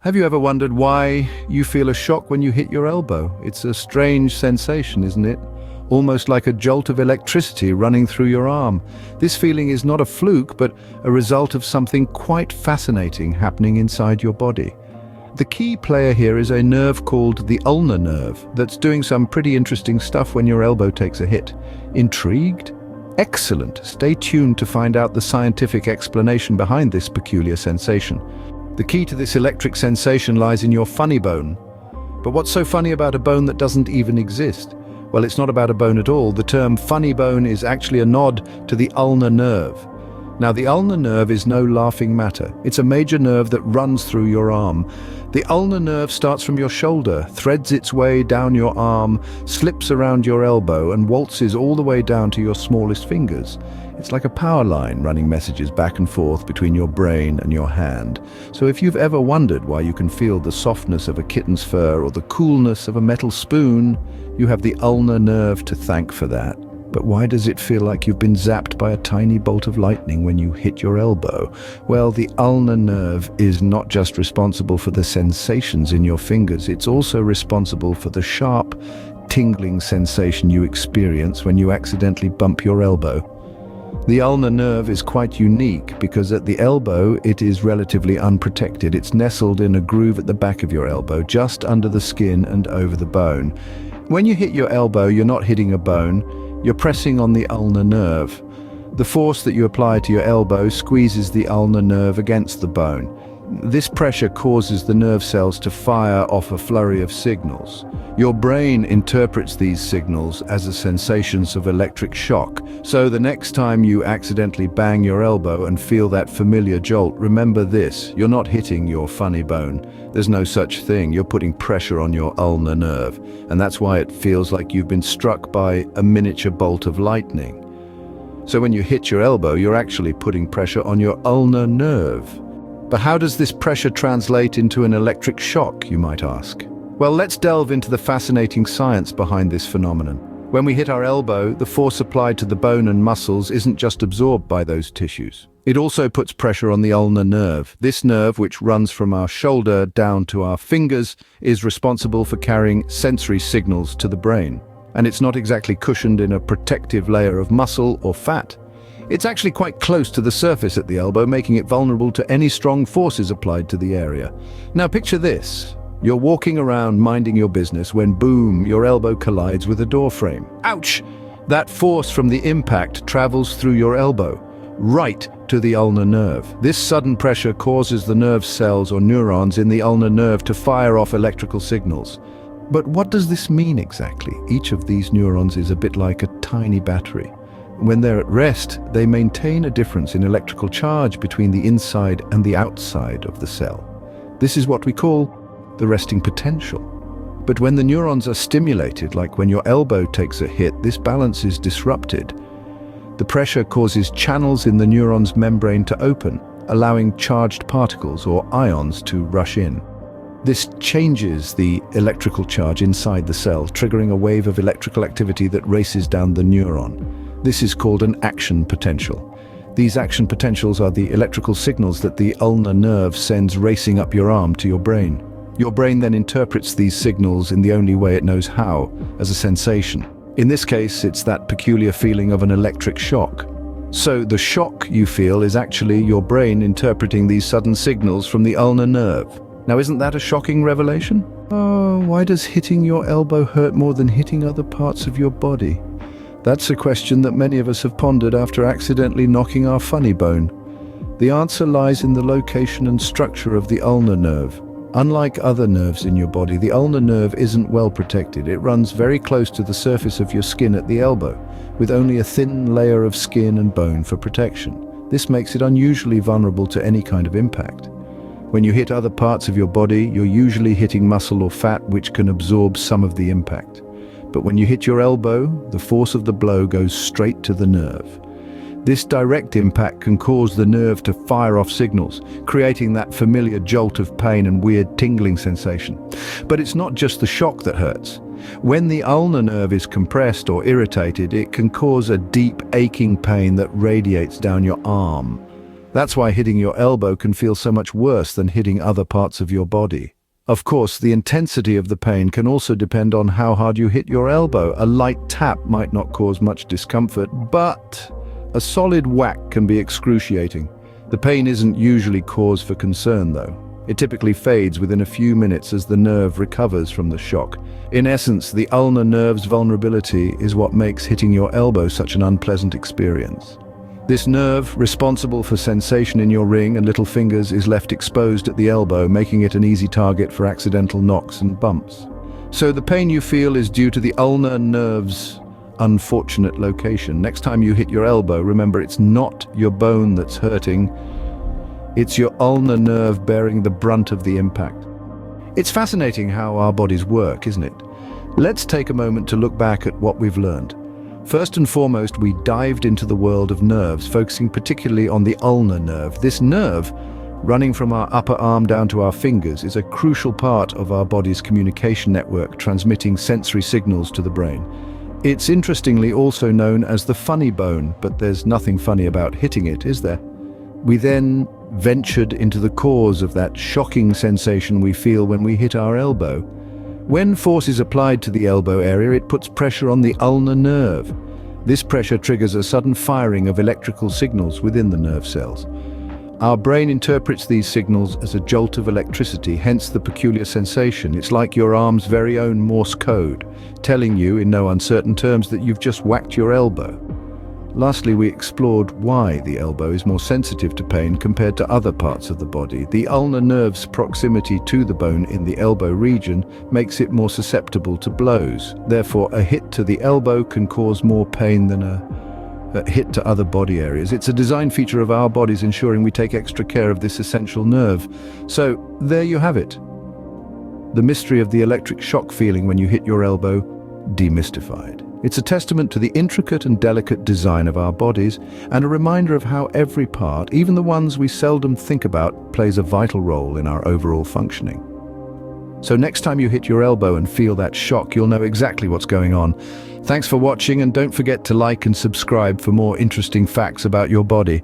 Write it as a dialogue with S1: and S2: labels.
S1: Have you ever wondered why you feel a shock when you hit your elbow? It's a strange sensation, isn't it? Almost like a jolt of electricity running through your arm. This feeling is not a fluke, but a result of something quite fascinating happening inside your body. The key player here is a nerve called the ulnar nerve that's doing some pretty interesting stuff when your elbow takes a hit. Intrigued? Excellent. Stay tuned to find out the scientific explanation behind this peculiar sensation. The key to this electric sensation lies in your funny bone. But what's so funny about a bone that doesn't even exist? Well, it's not about a bone at all. The term funny bone is actually a nod to the ulnar nerve. Now, the ulnar nerve is no laughing matter. It's a major nerve that runs through your arm. The ulnar nerve starts from your shoulder, threads its way down your arm, slips around your elbow, and waltzes all the way down to your smallest fingers. It's like a power line running messages back and forth between your brain and your hand. So if you've ever wondered why you can feel the softness of a kitten's fur or the coolness of a metal spoon, you have the ulnar nerve to thank for that. But why does it feel like you've been zapped by a tiny bolt of lightning when you hit your elbow? Well, the ulnar nerve is not just responsible for the sensations in your fingers, it's also responsible for the sharp, tingling sensation you experience when you accidentally bump your elbow. The ulnar nerve is quite unique because at the elbow it is relatively unprotected. It's nestled in a groove at the back of your elbow, just under the skin and over the bone. When you hit your elbow, you're not hitting a bone, you're pressing on the ulnar nerve. The force that you apply to your elbow squeezes the ulnar nerve against the bone. This pressure causes the nerve cells to fire off a flurry of signals. Your brain interprets these signals as a sensations of electric shock. So the next time you accidentally bang your elbow and feel that familiar jolt, remember this: you're not hitting your funny bone. There's no such thing. You're putting pressure on your ulnar nerve. And that's why it feels like you've been struck by a miniature bolt of lightning. So when you hit your elbow, you're actually putting pressure on your ulnar nerve. But how does this pressure translate into an electric shock, you might ask? Well, let's delve into the fascinating science behind this phenomenon. When we hit our elbow, the force applied to the bone and muscles isn't just absorbed by those tissues. It also puts pressure on the ulnar nerve. This nerve, which runs from our shoulder down to our fingers, is responsible for carrying sensory signals to the brain. And it's not exactly cushioned in a protective layer of muscle or fat. It's actually quite close to the surface at the elbow, making it vulnerable to any strong forces applied to the area. Now picture this. You're walking around minding your business when boom, your elbow collides with a door frame. Ouch! That force from the impact travels through your elbow, right to the ulnar nerve. This sudden pressure causes the nerve cells or neurons in the ulnar nerve to fire off electrical signals. But what does this mean exactly? Each of these neurons is a bit like a tiny battery. When they're at rest, they maintain a difference in electrical charge between the inside and the outside of the cell. This is what we call the resting potential. But when the neurons are stimulated, like when your elbow takes a hit, this balance is disrupted. The pressure causes channels in the neuron's membrane to open, allowing charged particles or ions to rush in. This changes the electrical charge inside the cell, triggering a wave of electrical activity that races down the neuron. This is called an action potential. These action potentials are the electrical signals that the ulnar nerve sends racing up your arm to your brain. Your brain then interprets these signals in the only way it knows how, as a sensation. In this case, it's that peculiar feeling of an electric shock. So the shock you feel is actually your brain interpreting these sudden signals from the ulnar nerve. Now, isn't that a shocking revelation? Oh, why does hitting your elbow hurt more than hitting other parts of your body? That's a question that many of us have pondered after accidentally knocking our funny bone. The answer lies in the location and structure of the ulnar nerve. Unlike other nerves in your body, the ulnar nerve isn't well protected. It runs very close to the surface of your skin at the elbow, with only a thin layer of skin and bone for protection. This makes it unusually vulnerable to any kind of impact. When you hit other parts of your body, you're usually hitting muscle or fat, which can absorb some of the impact. But when you hit your elbow, the force of the blow goes straight to the nerve. This direct impact can cause the nerve to fire off signals, creating that familiar jolt of pain and weird tingling sensation. But it's not just the shock that hurts. When the ulnar nerve is compressed or irritated, it can cause a deep aching pain that radiates down your arm. That's why hitting your elbow can feel so much worse than hitting other parts of your body. Of course, the intensity of the pain can also depend on how hard you hit your elbow. A light tap might not cause much discomfort, but a solid whack can be excruciating. The pain isn't usually cause for concern, though. It typically fades within a few minutes as the nerve recovers from the shock. In essence, the ulnar nerve's vulnerability is what makes hitting your elbow such an unpleasant experience. This nerve, responsible for sensation in your ring and little fingers, is left exposed at the elbow, making it an easy target for accidental knocks and bumps. So the pain you feel is due to the ulnar nerve's unfortunate location. Next time you hit your elbow, remember it's not your bone that's hurting, it's your ulnar nerve bearing the brunt of the impact. It's fascinating how our bodies work, isn't it? Let's take a moment to look back at what we've learned. First and foremost, we dived into the world of nerves, focusing particularly on the ulnar nerve. This nerve, running from our upper arm down to our fingers, is a crucial part of our body's communication network, transmitting sensory signals to the brain. It's interestingly also known as the funny bone, but there's nothing funny about hitting it, is there? We then ventured into the cause of that shocking sensation we feel when we hit our elbow. When force is applied to the elbow area, it puts pressure on the ulnar nerve. This pressure triggers a sudden firing of electrical signals within the nerve cells. Our brain interprets these signals as a jolt of electricity, hence the peculiar sensation. It's like your arm's very own Morse code, telling you in no uncertain terms that you've just whacked your elbow. Lastly, we explored why the elbow is more sensitive to pain compared to other parts of the body. The ulnar nerve's proximity to the bone in the elbow region makes it more susceptible to blows. Therefore, a hit to the elbow can cause more pain than a hit to other body areas. It's a design feature of our bodies, ensuring we take extra care of this essential nerve. So, there you have it. The mystery of the electric shock feeling when you hit your elbow, demystified. It's a testament to the intricate and delicate design of our bodies, and a reminder of how every part, even the ones we seldom think about, plays a vital role in our overall functioning. So next time you hit your elbow and feel that shock, you'll know exactly what's going on. Thanks for watching, and don't forget to like and subscribe for more interesting facts about your body.